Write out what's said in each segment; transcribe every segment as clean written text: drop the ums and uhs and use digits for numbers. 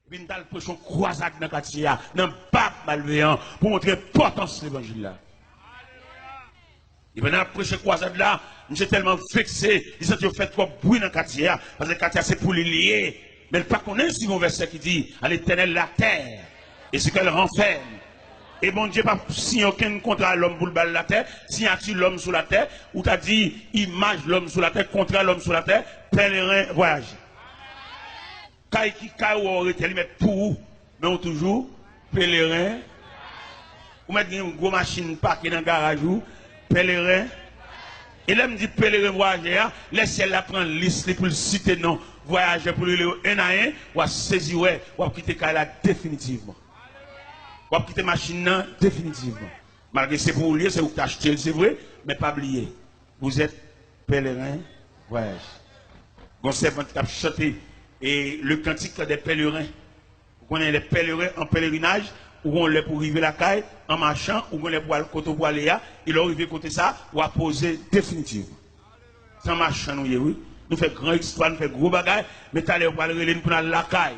Et puis nous allons prêcher une croisade dans le quartier, dans le pape malveillant, pour montrer l'importance de l'évangile là. Et pendant la prochaine croisade là, je suis tellement vexé, ils ont fait trop bruit dans le quartier, parce que le quartier c'est pour les lier. Mais le pas connaît si mon verset qui dit, à l'éternel la terre, et ce qu'elle renferme. Et bon Dieu pas signé aucun contrat à l'homme pour le bal de la terre, signature l'homme sur la terre, ou t'as dit image l'homme sur la terre, contrat l'homme sur la terre, pèlerin voyage. Quand qui aurait été mettre pour, mais on toujours pèlerin. Ou mettre une grosse machine parquée dans le garage, pèlerin. Et là, me dit pèlerin voyageur, laissez la prendre liste pour le citer non, voyageur pour le un à un, ou à saisir, ou à quitter Kaila définitivement. Ou à quitter machine définitivement. Malgré c'est pour lier, c'est vous qui achetez, c'est vrai, mais pas oublier. Vous êtes pèlerin voyage. Bon, c'est qui a chanté et le cantique des pèlerins. Vous connaissez les pèlerins en pèlerinage, où on les pour arriver la caille, en marchant, où on les pour aller côté pour aller là, ils ont arrivé côté ça, ou à poser définitivement. Sans marchant, nous, oui. Nous faisons grand histoire, nous faisons gros bagages, mais tu allais pour aller pour aller la caille.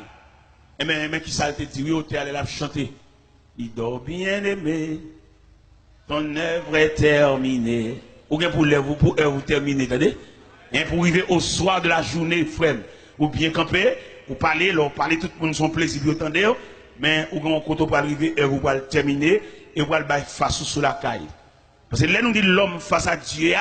Et mais qui ça te dit, oui, tu allais la chanter. Il dort bien aimé, ton œuvre est terminée. Ou bien pour vous terminer, attendez? Et pour arriver au soir de la journée, frère, ou bien camper, ou parler, tout le monde son plaisir, vous entendez? Mais ou bien quand on va arriver, et vous allez terminer, et vous allez face sur la caille. Parce que là, nous dit l'homme face à Dieu,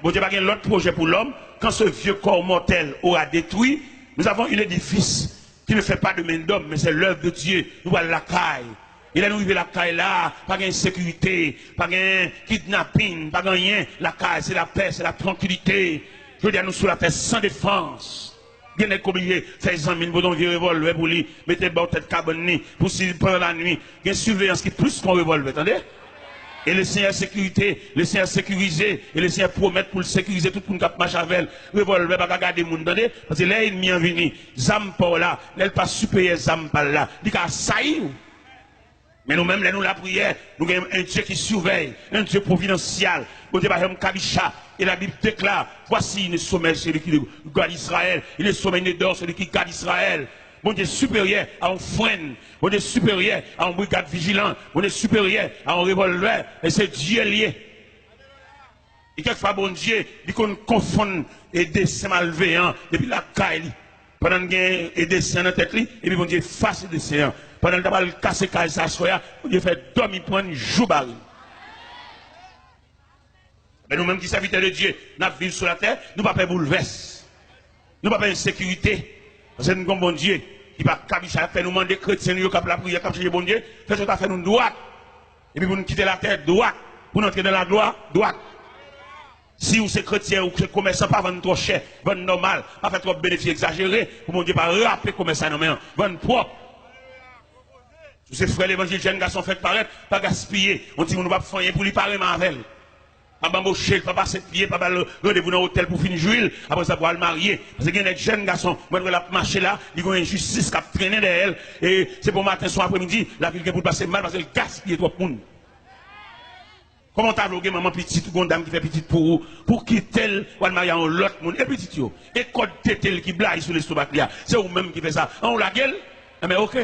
bon Dieu, il y a l'autre projet pour l'homme, quand ce vieux corps mortel aura détruit, nous avons un édifice qui ne fait pas de main d'homme, mais c'est l'œuvre de Dieu. Nous allons la caille. Il a arrivé la caille là, pas de sécurité, pas de kidnapping, pas de rien. La caille, c'est la paix, c'est la tranquillité. Je veux dire, nous sur la terre sans défense. Bien être obligé, faire 100 000 boutons de revolver pour lui, mettez bord tête cabane pour s'il pendant la nuit. Il y a une surveillance qui est plus qu'un revolver, attendez? Et le Seigneur sécurité, le Seigneur sécurisé, et le Seigneur promet pour le sécuriser tout le monde qui marche avec elle. Revolver, pas garder le monde, attendez? Parce que là, il m'y en venu. Zam par là, elle pas supérieur Zam par là. Il dit qu'à saillir. Mais nous-mêmes, nous la prière, nous avons un Dieu qui surveille, un Dieu providentiel. Nous avons Kabisha, et la Bible déclare, voici le sommet, celui qui garde Israël. Il est sommet d'or, celui qui garde Israël. Mon Dieu supérieur à un frein, mon Dieu supérieur à un brigade vigilant, mon Dieu supérieur à un revolver, et c'est Dieu lié. Et quelquefois, bon Dieu, il qu'on confond et dessin malveillant depuis la caille. Pendant qu'il y a des dessin dans la tête, et puis bon Dieu face le dessin. Pendant que le casser caille ça soya, Dieu fait dormir prendre jour baril. Mais nous-mêmes qui serviteurs de Dieu, nous vivons sur la terre, nous ne pouvons pas bouleverser. Nous ne pouvons pas insécurité. Parce que nous avons bon Dieu qui va cabicher, faire nous demander chrétiens, nous avons la prière, comme bon Dieu, fait ce qu'on a fait nous droite. Et puis pour nous quitter la terre droite, pour nous entrer dans la gloire droite. Si vous êtes chrétien ou que commerçant, pas vendre trop cher, vendre normal, pas faire trop de bénéfices exagérés, pour mon Dieu, pas rappeler commerçant, non, mais vendre propre. Tous ces frères l'évangile, jeunes garçons fait paraître, pas gaspiller. On dit, on ne va pas faire pour lui parler avec. Pas bamboucher, pas passer de pied, pas rendez-vous dans l'hôtel pour finir jouer, après ça pour le marier. Parce qu'il y a des jeunes garçons, moi je vais marcher là, ils ont une injustice qui a traîné derrière elle, et c'est pour matin, soir, après-midi, la ville qui pour passer mal parce qu'elle gaspille trop de monde. Comment t'as bloqué maman petite ou une dame qui fait petite pour quitter ou marier en l'autre monde, et petite yo, et code tétel qui blague sur l'estomac là, c'est vous-même qui fait ça. On la gueule, mais ok.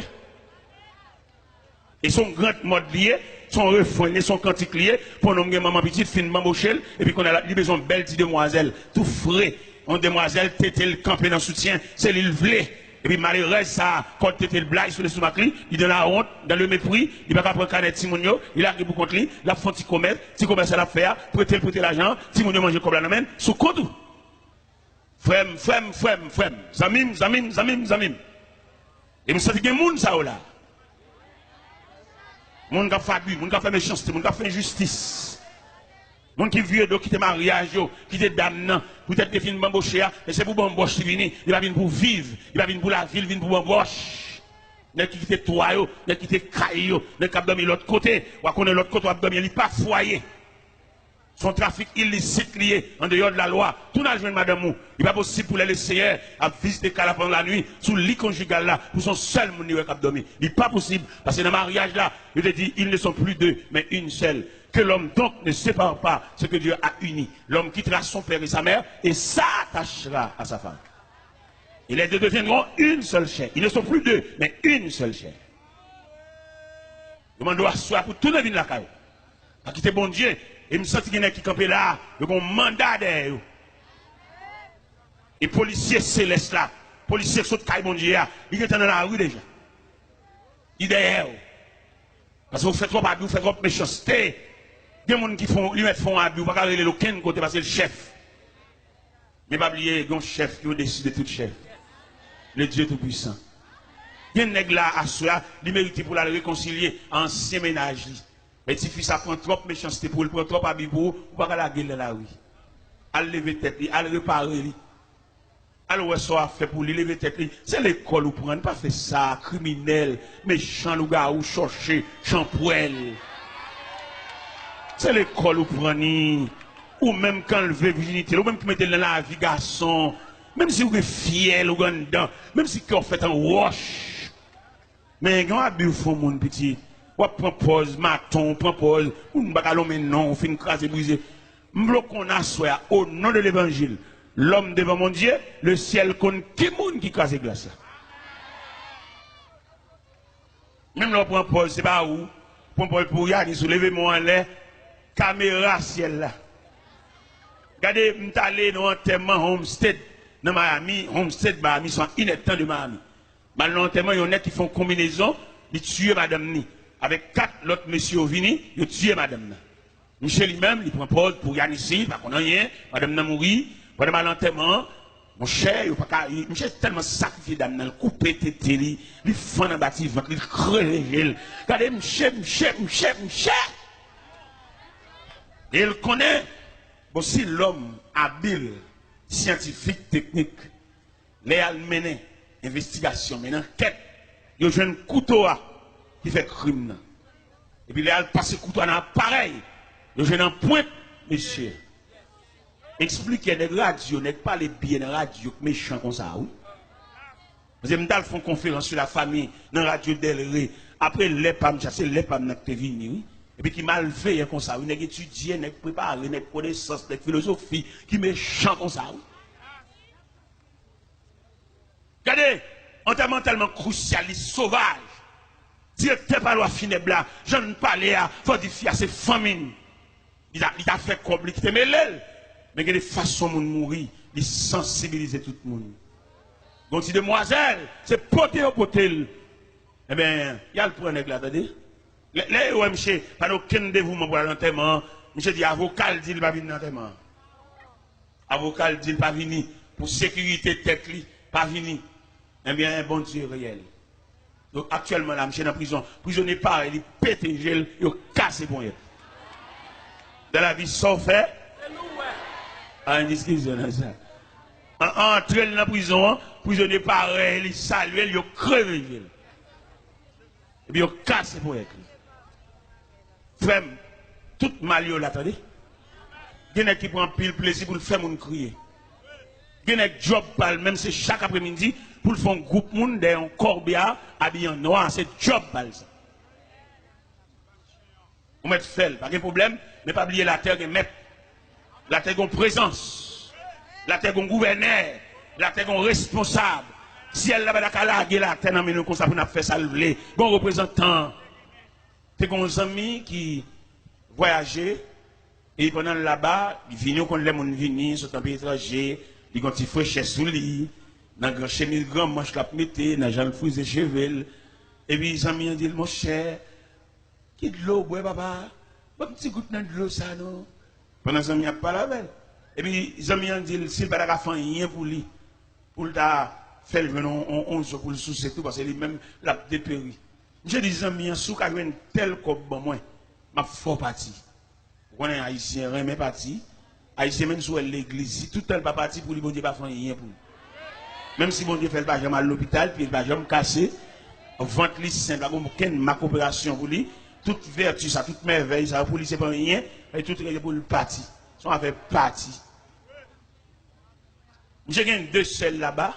Et son grand mode lié, son refrain, son cantique lié, pour nous maman petite, fin maman chelle, et puis qu'on a besoin de belle petite demoiselle, tout frais, une demoiselle, tétel campé dans le soutien, c'est l'île vlé. Et puis malheureusement, ça, quand tétel blague sur le stomac, il donne la honte, dans le mépris, il va pas prendre canet Timonio, il arrive pour contre lui, la font petit commerce à la faire, prêter l'argent, Timonio mange comme la main, sous compte. Frème, zamim. Et nous sentons qu'il y a des gens ça là. Moun qui a fait abus, moun qui a fait méchanceté, moun qui a fait injustice. Moun qui vieux qui te mariage, qui te damnant, pour être défini bamboché, et c'est pour bamboche qui vient, il va venir pour vivre, il va venir pour la ville, il vient pour bamboche. N'est qui quitte toi, n'est qui quitte caille, n'est qui a dormi l'autre côté, ou à connaître l'autre côté, ou à dormir, il n'est pas foyer. Son trafic illicite lié en dehors de la loi. Tout n'a jamais madame mou. Il n'est pas possible pour les seigneurs à visiter Kala pendant la nuit, sous le lit conjugal là, pour son seul monde qui a dormi. Il n'est pas possible. Parce que dans le mariage là, il te dit, ils ne sont plus deux, mais une seule. Que l'homme donc ne sépare pas ce que Dieu a uni. L'homme quittera son père et sa mère et s'attachera à sa femme. Et les deux deviendront une seule chair. Ils ne sont plus deux, mais une seule chair. Je dois asseoir pour tout le monde la caille. Parce que c'est bon Dieu. Et me sens qu'il y en a qui campent là, ils ont un mandat derrière. Et policiers célestes là, policiers qui sont caille bon Dieu, ils sont dans la rue déjà. Ils sont derrière. Parce que vous faites trop abus, vous faites trop méchanceté. Il y a des gens qui font, lui font abus, vous ne pouvez pas aller aucun côté parce que c'est le chef. Mais pas oublier, il y a un chef qui a décidé tout chef. Le Dieu Tout-Puissant. Il y a un nègre là, à cela, il mérite pour la réconcilier, ancien ménage. Mais si fils ça prend trop de méchanceté pour le prendre trop à bibo, ou pas la gueule là, oui. À lever tête, à le réparer. Alors, ce soit fait pour lui lever tête. C'est l'école où prendre, pas fait ça, criminel, méchant, le gars ou chercher, champoil. C'est l'école où prendre, ou même quand le veut virginité, ou même qui mettez dans la vie garçon, même si vous êtes fier, ou dedans, même si vous faites un roche. Mais quand vous faites mon petit, ou prend pause, maton, prend pause, ou ne pas mais non, on fait une crase brisée. M'bloquons à soi au nom de l'évangile. L'homme devant mon Dieu, le ciel compte qui monde qui crase glace. Même là, prend pause, c'est pas où. Prend pause pour y aller, soulevez-moi en l'air, caméra ciel là. Regardez, je suis allé dans l'enterrement Homestead, dans Miami, Homestead, Miami, sont ineptants de Miami. Dans l'enterrement, il y en a qui font combinaison, ils tuent madame Ni. Avec 4 autres messieurs venus, ils tuent madame. Michel lui-même, il prend pause pour y aller ici, parce qu'on n'a rien, madame n'a mouru, pendant l'enterrement, mon cher, Michel est tellement sacrifié d'âme, il coupe tété, il fend dans le bâtiment, il crée. Regardez, Michel. Et il connaît aussi l'homme habile, scientifique, technique, les mener investigation, mais enquête, il y a un couteau qui fait crime. Et puis, il a passé couteau dans l'appareil, il y a un point, monsieur. Expliquez les radios, n'est pas les biens de radio méchants comme ça, oui. Vous avez fait une conférence sur la famille dans la radio Delray. Après, les PAM, c'est les PAM qui sont venus, oui. Et puis qui mal fait comme ça, oui. N'est étudié, n'est préparé, n'est connaissance, n'est philosophie, qui méchant comme ça, oui. Regardez, enterrement tellement crucialiste, sauvage. Directeur par loi funèbre là, je ne parlais à, faut dire à ses familles. Il a fait compliquer, mais l'aile. Mais il y a des façons de mourir, de sensibiliser tout le monde. Donc si demoiselle, c'est poté au potel. Eh bien, il y a le point là, attendez. Les OMC, pas aucun dévouement pour l'enterrement. Monsieur dit, avocat dit, il va venir l'enterrement. Avocat dit, il va venir. Pour sécurité tête, pas venir. Eh bien, bon Dieu réel. Donc actuellement, là, monsieur dans la prison, prisonnier pas, il pète un gel, il casse bon. Dans la vie, sauf fait. Ah, une discussion, ça. Entre dans la prison, prisonnier pareil, il salue, il crève. Et puis, il casse pour elle. Frère, tout mal, là, attendez. Il y en a qui prend pile plaisir pour le faire mon crier. Il y en a qui job pal, même c'est chaque après-midi, pour le faire un groupe monde d'un corbia habillé en noir, c'est job pal ça. Vous mettez fait, pas de problème, mais pas oublier la terre qui met. La terre qui a une présence. La terre qui a un gouverneur. La terre qui a un responsable. Si elle n'a pas de la terre, dans nous comme ça pour nous faire ça lever. Bon représentant. C'est un ami qui voyageait. Et pendant là-bas, il vient quand les gens viennent, sont un pays étranger. Il ont un petit fraîche sous lui. Dans un chemise grand manche la mettre, dans un genre de frisé cheveux. Et puis les amis ont dit, mon cher, qui de l'eau, bois, papa. Un petit goutte de l'eau, ça, non? Pendant que les amis n'ont pas la belle. Et puis les amis ont dit, s'il n'a pas fait rien pour lui, pour le faire le 11 pour le soucier tout, parce que lui-même l'a dépéri. J'ai des amis, sous qu'à une telle comme moi, m'a fort parti. Vous connaissez Haïtien, mais parti. Haïtien, même sur l'église, si tout le temps pas parti pour lui, bon Dieu, pas faire rien pour lui. Même si bon Dieu fait le pajama à l'hôpital, puis le pajama cassé, vente lui simple, ma coopération pour lui, toute vertu, ça, toute merveille, ça, pour lui, c'est pas rien, et tout est pour le parti. Son affaire parti. J'ai gagné 2 seuls là-bas.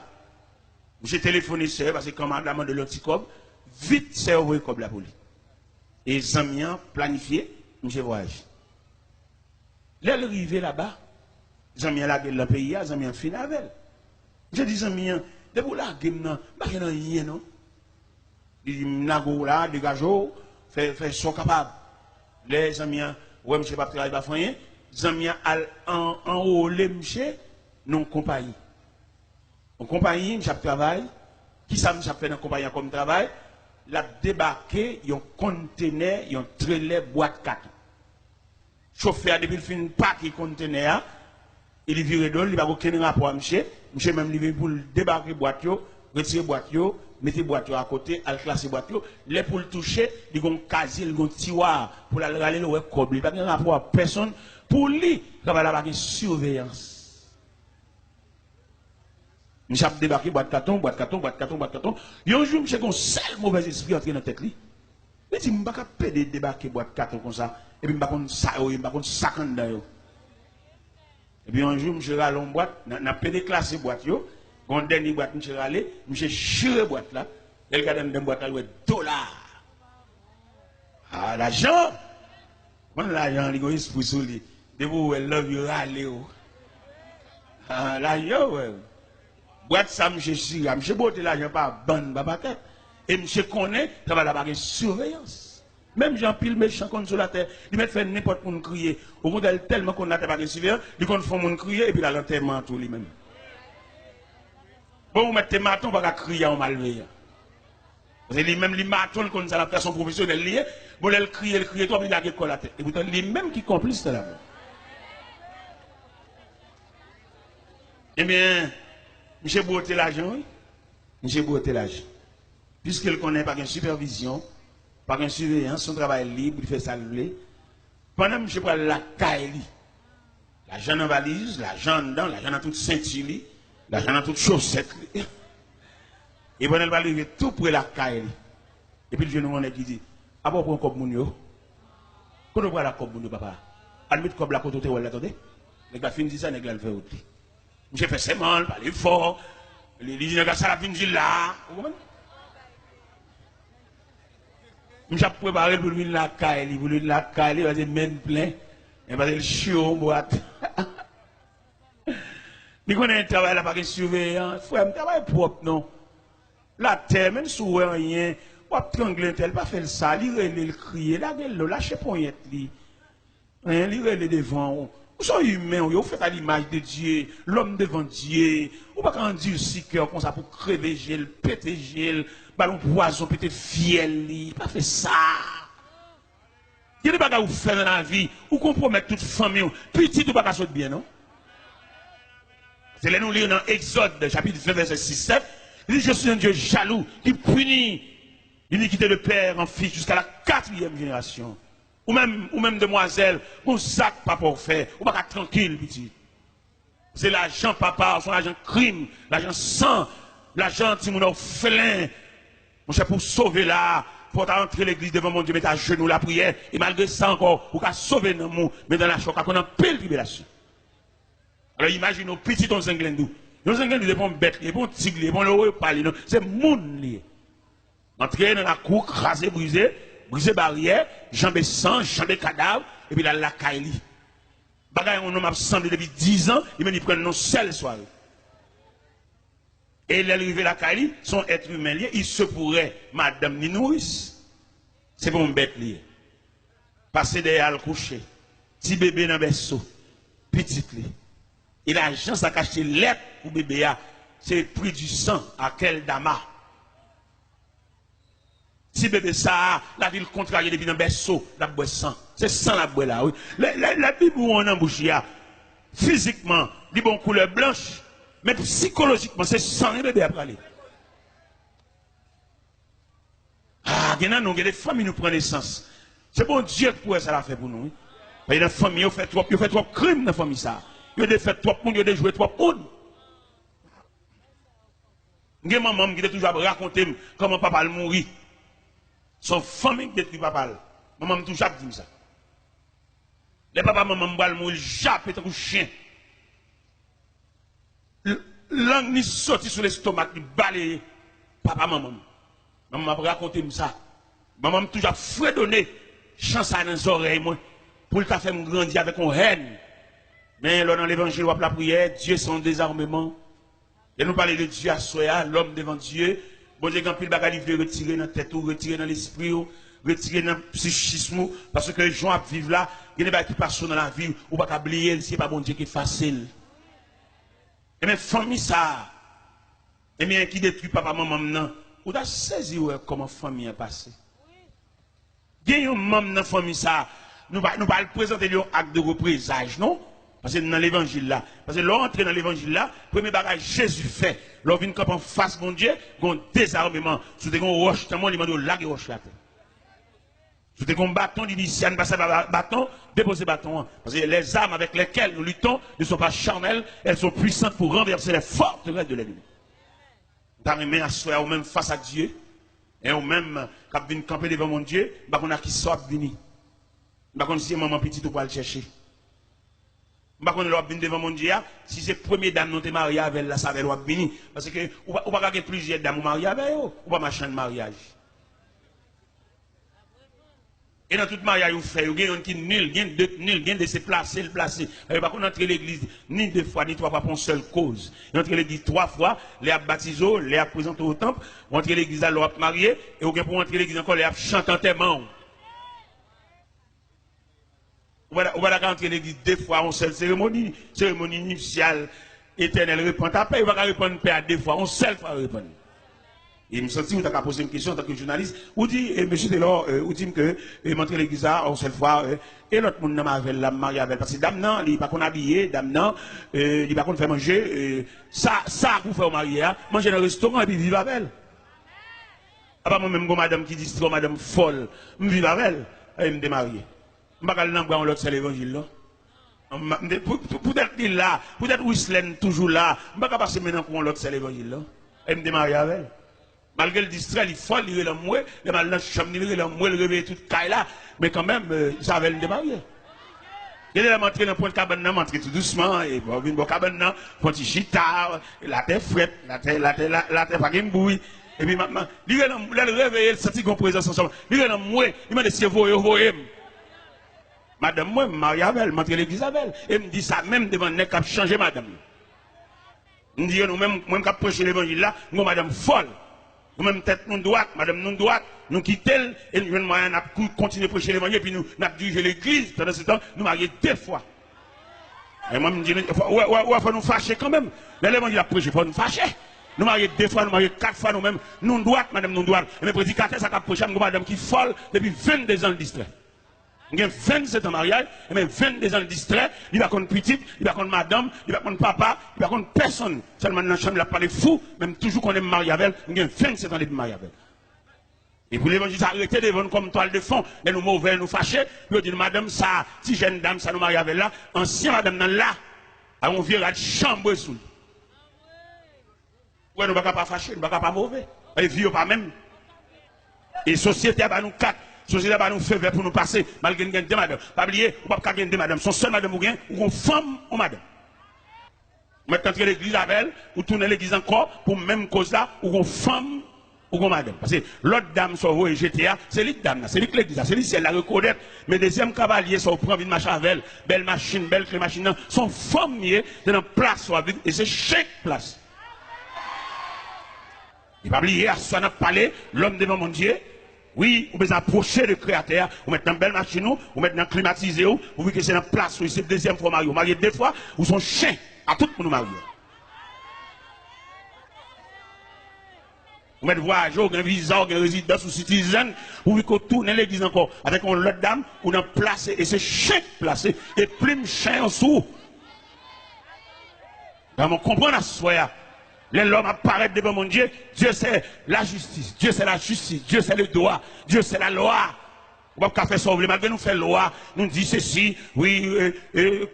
J'ai téléphoné seul parce que commandement de l'anticob, vite c'est envoyé comme la police. Et les amis planifié, j'ai voyagé. Là, arrivé là-bas, les amis la gueule le pays, les amis fin avec. J'ai dit, amis, De pour la game, non, pas qu'il y a rien, non. Il dit, nago là, dégageau, fait son capable. Les amis, ouais, monsieur, pas travailler, pas rien. Les amis, en haut, les monsieur, non compagnie. En compagnie, monsieur travaille. Qui ça, monsieur fait dans compagnie comme travail? La débarqué, un conteneur, un trailer boîte 4. Chauffeur, depuis le fin pas qui conteneur, il vire d'eau, il va aucun rapport à monsieur. Monsieur même livré pour débarquer boîte, retirer boîte, mettre boîte à côté, al classer boîte, les pour le toucher, il y a un casier, il y a un tiroir pour la râler le coble. Il n'y a pas de rapport à personne. Pour lui, il va y avoir une surveillance. Monsieur a débarqué boîte carton, boîte carton, boîte carton, boîte carton. Il y a un jour, monsieur a un seul mauvais esprit entré dans la tête. Il dit, je ne peux pas débarquer boîte carton comme ça. Et puis, je ne peux pas sac en dedans. Et puis, un jour, monsieur a allé en boîte, n'a pas déclassé boîte. Quand dernier boîte, monsieur a allé, monsieur a chiré boîte là. Et le gars dans la boîte là, il a $. Ah, l'argent. Quand l'argent, il a un esprit sur lui. De vous, elle love you, râler. Ah, l'argent, ouais. Boîte ça, monsieur Chira, monsieur Bote l'argent pas bonne, papa tête. Et monsieur connaît, ça va avoir une surveillance. Même Jean Pile méchant contre sur la terre, il met faire n'importe quoi crier. Au modèle tellement qu'on n'a pas de surveillance, il compte faire mon crier et puis la l'enterrement tout lui-même. Bon, vous mettez maton, pas crier en malveillant. Parce que lui-même, les matons, comme ça, la personne professionnelle liée, bon, elle crie, toi, il a quoi la tête. Et pourtant, lui-même qui complice de la main. Eh bien, monsieur Bote l'argent, oui. Monsieur Bote l'argent. Puisqu'il connaît pas une supervision, pas une surveillance, son travail libre, il fait ça le pendant que monsieur prend la caille, l'argent en valise, l'argent dedans, l'argent dans toute ceinture, l'argent dans toute chaussette. Et pendant qu'il va arriver tout près la caille. Et puis le jeune homme qui dit, ah bon, pour un cop mounio, quand on voit la cop mounio, papa, admettez comme la côte où elle attendait, les gars finissent ça, les gars le fait aussi. J'ai fait ses mal, parler fort. Les gens ça la fin de là. J'ai préparé pour lui la caille, pour lui la caille, il va dire men plein. Il va dire le chiot en boîte. Il connaît un travail là, pas de surveillance. Frère, un travail propre, non. La terre, même si vous rien, vous trangler tel, pas faire ça, il le crier, la gueule, lâchez poignette, il relève devant. Vous êtes humain, vous faites à l'image de Dieu, l'homme devant Dieu. Vous ne pouvez pas dire si cœur comme ça pour crever gel, péter gel, ballon poison, péter fiel, pas faire ça. Il y a des bagages que vous faites dans la vie, vous compromettez toute famille, petit ou pas sauter bien, non? C'est là nous lisons dans Exode, chapitre 20, verset 6-7. Il dit, je suis un Dieu jaloux qui punit l'iniquité de père en fils jusqu'à la 4e génération. Ou même demoiselle, mon sac pas pour faire, ou pas tranquille, petit. C'est l'argent papa, son argent crime, l'argent sang, l'argent si mon orphelin. Mon cher, pour sauver là, pour entrer l'église devant mon Dieu, mettre à genoux la prière, et malgré ça encore, pour sauver dans mon, mais dans la choc, qu'on a pile tribulation. Alors imaginez nos petits dans un glendou. Nos un glendou, des bons bêtes, des bons tigres, des bons le parler, c'est moun lié. Entrer dans la cour, craser, briser barrière, jambes sang, jambes cadavre, et puis la caille. Bagay, on m'a semblé depuis 10 ans, il m'a prendre nos seule soirée. Et l'arrivée la caille, son être humain lié, il se pourrait, madame ni nourrice. C'est pour un bête lié. Passer derrière le coucher, petit bébé dans le berceau, petit lié. Et l'argent, ça cache lettre pour bébé, c'est le prix du sang à quel dama. Si bébé ça, la ville contrariée depuis dans le berceau, la boue sang. C'est sang la boue là, oui. La Bible où on embouche, physiquement, il bon couleur blanche, mais psychologiquement, c'est sang et bébé après aller. Ah, il y a des familles qui nous prennent naissance. C'est bon Dieu qui pourrait ça la faire pour nous. Il y a des familles qui fait trop crimes dans la famille ça. Il y a des fait trop monde, il y a des jouets trop monde. Il y a maman qui a toujours raconté comment papa a mouru. Son famille qui détruit papa. Maman m'a toujours dit ça. Les papa maman m'a mourir, jappe et un chien. Langue ni sorti sur l'estomac, ni balayé. Papa maman. Maman m'a raconté ça. Maman m'a toujours fredonné, chance dans les oreilles, moi, pour le faire grandir avec une haine. Mais là, dans l'évangile, la prière, Dieu son désarmement. Et nous parlons de Dieu à soi, l'homme devant Dieu. Bon Dieu, quand il va retirer dans la tête, retirer dans l'esprit, retirer dans le psychisme, parce que les gens vivent là, il y a des gens qui passent dans la vie, ou pas oublier, c'est pas bon Dieu qui est facile. Et bien, famille ça, et bien, qui détruit papa, maman, non, ou t'as saisi comment famille est passée. Il y a un membre dans la famille ça, nous allons présenter un acte de représage, non? Parce que dans l'évangile là, parce que l'entrée dans l'évangile là, premier bagage Jésus fait, l'on vient en face mon Dieu, un désarmement, sous des roches, tellement il m'a dit la roche la terre. Sous des bâtons, il dit si on ne passe pas bâton, déposez bâton. Parce que les armes avec lesquelles nous luttons ne sont pas charnelles, elles sont puissantes pour renverser les forteresses de l'ennemi. D'arriver à soi ou même face à Dieu, et ou même quand on vient camper devant mon Dieu, on a qui sort venir. On si maman petite ou pas le chercher. Je ne sais pas si devant mon Dieu, si c'est la première dame qui est mariée avec elle, ça va être béni. Parce que vous ne pouvez pas avoir plusieurs dames mariées avec elle, ou pas machin de mariage. Et dans tout mariage, vous faites, vous avez qui nul, vous avez de se placer, le placer. Vous ne pouvez pas entrer l'église ni deux fois, ni trois fois pour une seule cause. Vous entrez l'église trois fois, les a baptisés, les a présentés au temple, vous entrez l'église à l'eau marié, et vous pouvez pour entrer l'église encore, les a chanté en témoin. Vous allez rentrer l'église deux fois en seule cérémonie initiale, éternelle, répondre à paix, vous allez répondre paix à deux fois, en seule fois répondre. Et je me sens que vous avez posé une question en tant que journaliste, vous dites, monsieur Taylor, vous dites que montrer l'église en seule fois, et l'autre monde n'a pas la mariée avec, parce que dame non, il n'est pas qu'on habillé, dame non, il n'est pas qu'on fait manger, ça, vous faites au marié, manger dans le restaurant et puis vivre avec elle. Ah bah moi-même, madame qui dit, madame folle, je vis avec elle, et je me démarie. Je ne vais pas aller dans l'autre, c'est l'évangile là. Peut-être qu'il là, peut-être Whistlen toujours là, je ne vais pas passer maintenant pour l'autre, c'est l'évangile là. Et je me démarie avec elle. Malgré le distrait, il faut lire le mouet, le mal dans le chambre, lire le mouet, le réveiller toute caille là, mais quand même, ça avait le démarrer. Il est montré dans le point de cabane, montré tout doucement, et bon, il y a une cabane, petit chita, la terre frette, la terre pas de bouille. Et puis maintenant, il est le réveiller, il sentit qu'on présence ensemble. Il est dans le mouet, il m'a dit si vous voyez. Madame, moi, Marie Abel, montre l'église Abel. Et me dit ça même devant le nez qui a changé madame. Me dit, nous-mêmes, moi, qui a prêché l'évangile là, nous, madame folle. Nous-mêmes, tête nous droite, madame nous droite, nous quittons, et nous avons continué à prêcher l'évangile, puis nous avons dirigé l'église. Pendant ce temps, nous marions deux fois. Et moi, je me dis, il faut nous fâcher quand même. L'évangile a prêché, il faut nous fâcher. Nous marions deux fois, nous marions quatre fois nous-mêmes. Nous droite, madame nous droite. Et mes prédicateurs, ça a prêché, madame qui folle depuis 22 ans de distrait. Il y a 27 ans de mariage, et même 22 ans de distrait, il va contre petite, il va contre madame, il va contre papa, il va contre personne. Seulement dans la chambre, il a parlé fou, même toujours qu'on est marié avec elle, il y a 27 ans de mariage avec elle. Et pour l'évangile, arrêtez devant nous comme toile de fond, et nous mauvais, nous fâchés, nous disons, madame, ça, si jeune dame, ça nous marie avec là, ancien madame, là, on vient de chambre sous. Ouais, nous ne pouvons pas fâcher, nous ne pouvons pas mauvais. Et vieux pas même. Et société, bah, nous quatre. Société va nous faire pour nous passer, malgré nous deux madame. Pas oublier, on ne peut pas gagner deux madame. Son seul madame ou bien, ou une femme ou madame. Maintenant, entrer l'église avec elle, ou tourner l'église encore, pour même cause là, ou une femme ou une madame. Parce que l'autre dame sur vous et GTA, c'est l'autre dame, c'est l'église, c'est l'église, elle la reconnaît. Mais deuxième cavalier, ça prend une machine avec elle, belle machine, belle clé machine, son femme dans une place, et c'est chaque place. Il va oublier, à soi, notre palais, l'homme devant mon Dieu. Oui, vous pouvez approcher le créateur, vous mettez dans une belle machine, vous mettez dans climatisé, vous voyez que c'est dans place, c'est la deuxième fois marié. Vous mariez deux fois, vous sont chiens à tout le monde marié. Vous mettez voyageur, un visa, un résidence ou citizen, vous voyez qu'on tourne l'église encore avec une autre dame, ou dans place, et c'est chien placé, et plume chien en dessous. On comprend la soya. L'homme apparaît devant mon Dieu, Dieu c'est la justice, Dieu c'est la justice, Dieu c'est le droit, Dieu c'est la loi. On va pas faire ça, malgré nous faire loi, nous dit ceci, oui,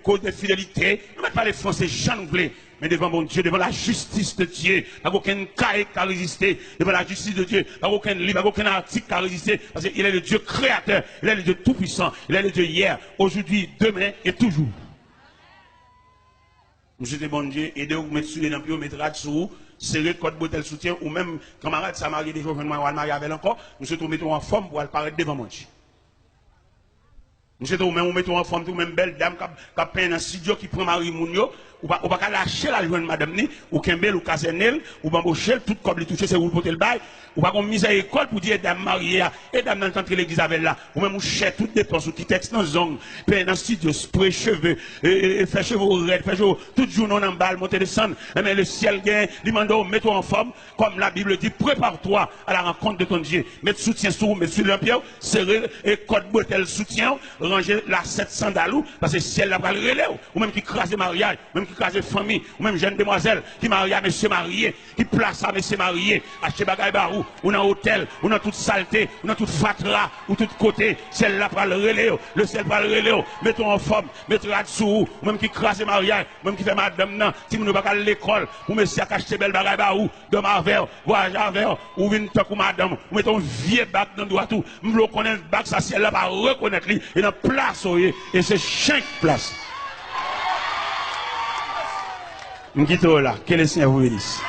code de fidélité, nous ne mettons pas les Français, j'en voulais, mais devant mon Dieu, devant la justice de Dieu, il n'y a aucun cas qui a résisté, devant la justice de Dieu, il n'y a aucun livre, il n'y a aucun article qui a résisté, parce qu'il est le Dieu créateur, il est le Dieu tout-puissant, il est le Dieu hier, aujourd'hui, demain et toujours. Monsieur de bon Dieu, aidez-vous à mettre sur les lampions, mettre sur vous, serrer code bouteille soutien, ou même, camarade, ça marie des fois, je vais marier avec encore, monsieur, vous mettez en forme pour apparaître devant moi. Monsieur, vous mettez en forme, tout même belle dame, qui a peint dans studio, qui prend Marie Mounio, ou pas lâcher la joindre madame ni, ou kembel ou casenel, ou bamboucher tout comme les toucher c'est vous porter le bail, ou pas qu'on mise à école pour dire dame mariée, et dame dans l'entrée l'église avec là, ou même ou cher toutes dépenses ou qui texte dans zone, payer dans studio, spray cheveux, faire cheveux raides, faire cheveux, tout jour non en balle, monter descendre, mais le ciel gagne, demande mets-toi en forme, comme la Bible dit, prépare-toi à la rencontre de ton Dieu, mets soutien sur vous, mets sur l'empire, serrer et code bretelle soutien, ranger la 700 dalou, parce que ciel là va le relais, ou même qui crase mariage, même qui crase famille, ou même jeune demoiselle, qui marie à monsieur marié, qui place à monsieur marié, acheter bagaille barou, ou dans hôtel, ou dans toute saleté, ou dans toute fatra, ou tout côté, celle là va le relais, le ciel va le relais, mettons en forme, mettons à dessous, ou même qui crase mariage, même qui fait madame nan, si nous ne pas à l'école, ou monsieur a acheté belle bagaille barou, de ma verre, voyage à verre, ou une toque ou madame, ou mettons vieux bac dans le doigt tout, nous connaissons bac, ça ciel là va reconnaître lui, et dans place, et c'est chaque place. M'quitte là, que le Seigneur vous bénisse.